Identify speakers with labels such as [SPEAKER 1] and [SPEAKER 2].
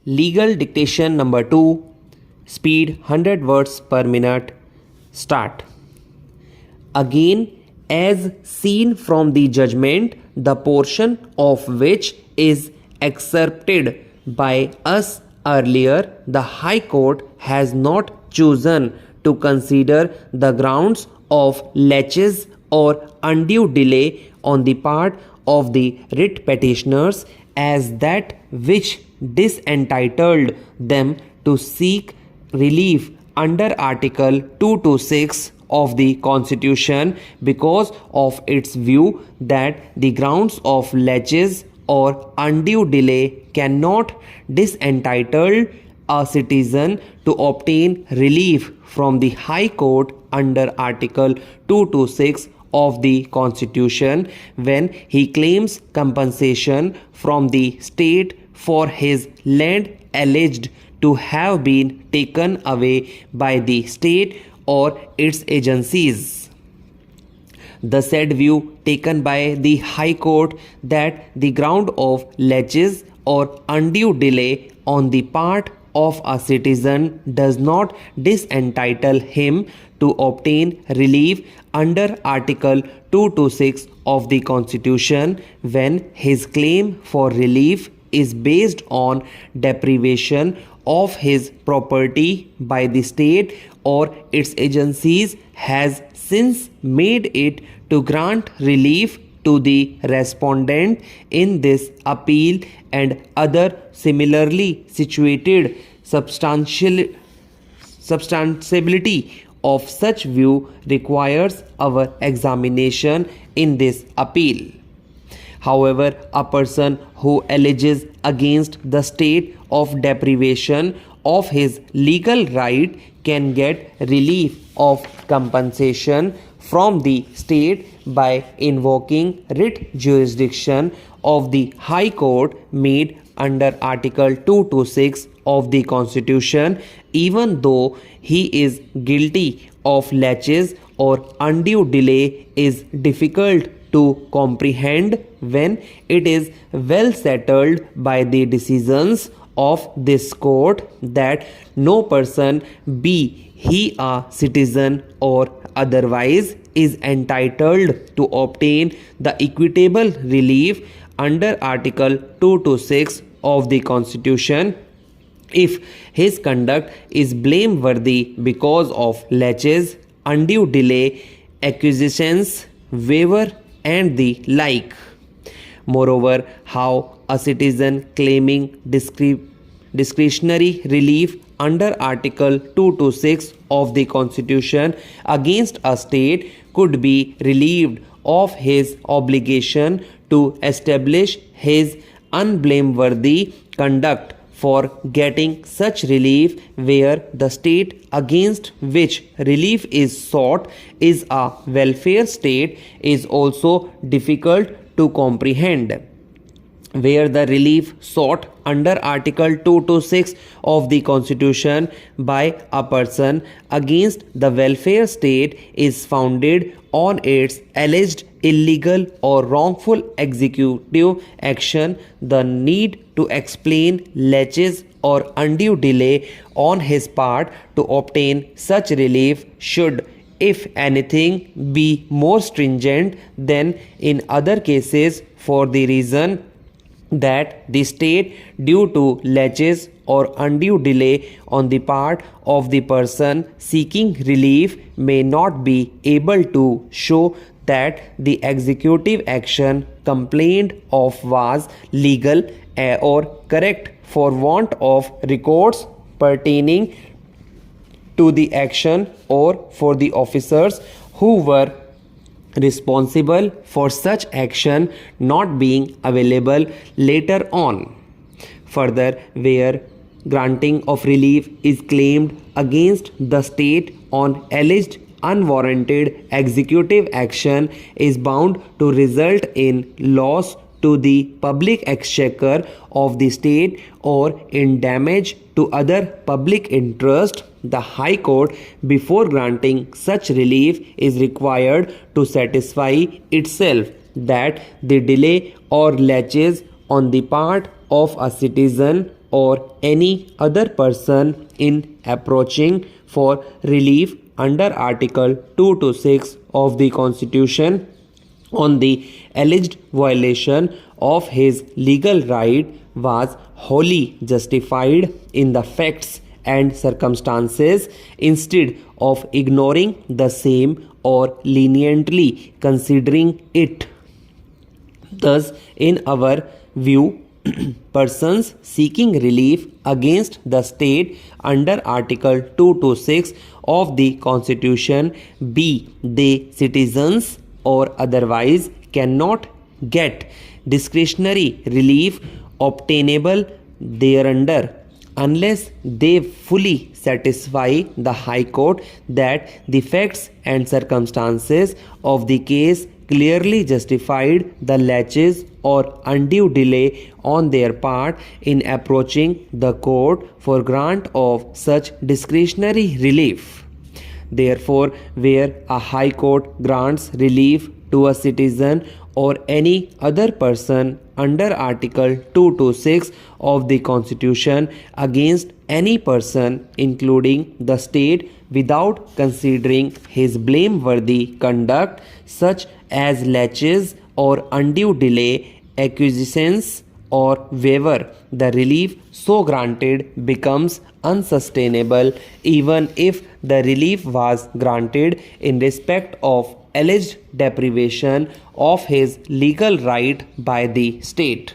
[SPEAKER 1] Legal dictation number 2, speed 100 words per minute. Start. Again, as seen from the judgment, the portion of which is excerpted by us earlier, the High Court has not chosen to consider the grounds of laches or undue delay on the part of the writ petitioners as that which disentitled them to seek relief under Article 226 of the Constitution because of its view that the grounds of laches or undue delay cannot disentitle a citizen to obtain relief from the High Court under Article 226 of the Constitution when he claims compensation from the state for his land alleged to have been taken away by the state or its agencies. The said view taken by the High Court that the ground of laches or undue delay on the part of a citizen does not disentitle him to obtain relief under Article 226 of the Constitution when his claim for relief is based on deprivation of his property by the state or its agencies has since made it to grant relief to the respondent in this appeal and other similarly situated substantiability of such view requires our examination in this appeal. However, a person who alleges against the state of deprivation of his legal right can get relief of compensation from the state by invoking writ jurisdiction of the High Court made under Article 226 of the Constitution, even though he is guilty of laches or undue delay is difficult to comprehend when it is well settled by the decisions of this court that no person, be he a citizen or otherwise, is entitled to obtain the equitable relief under Article 226 of the Constitution if his conduct is blameworthy because of laches, undue delay, acquisitions, waiver, and the like. Moreover, how a citizen claiming discretionary relief under Article 226 of the Constitution against a state could be relieved of his obligation to establish his unblameworthy conduct for getting such relief where the state against which relief is sought is a welfare state is also difficult to comprehend. Where the relief sought under Article 226 of the Constitution by a person against the welfare state is founded on its alleged illegal or wrongful executive action, the need to explain laches or undue delay on his part to obtain such relief should, if anything, be more stringent than in other cases for the reason that the state, due to laches or undue delay on the part of the person seeking relief, may not be able to show that the executive action complained of was legal or correct for want of records pertaining to the action or for the officers who were responsible for such action not being available later on. Further, where granting of relief is claimed against the state on alleged unwarranted executive action is bound to result in loss to the public exchequer of the state or in damage to other public interest, the High Court, before granting such relief, is required to satisfy itself that the delay or laches on the part of a citizen or any other person in approaching for relief under Article 2 to 6 of the Constitution on the alleged violation of his legal right was wholly justified in the facts and circumstances instead of ignoring the same or leniently considering it. Thus, in our view, persons seeking relief against the state under Article 2 to 6 of the Constitution, be they citizens or otherwise, cannot get discretionary relief obtainable thereunder unless they fully satisfy the High Court that the facts and circumstances of the case clearly justified the laches or undue delay on their part in approaching the court for grant of such discretionary relief. Therefore, where a High Court grants relief to a citizen or any other person under Article 2 to 6 of the Constitution against any person, including the state, without considering his blameworthy conduct, such as laches or undue delay, acquiescence, or waiver, the relief so granted becomes unsustainable even if the relief was granted in respect of alleged deprivation of his legal right by the state.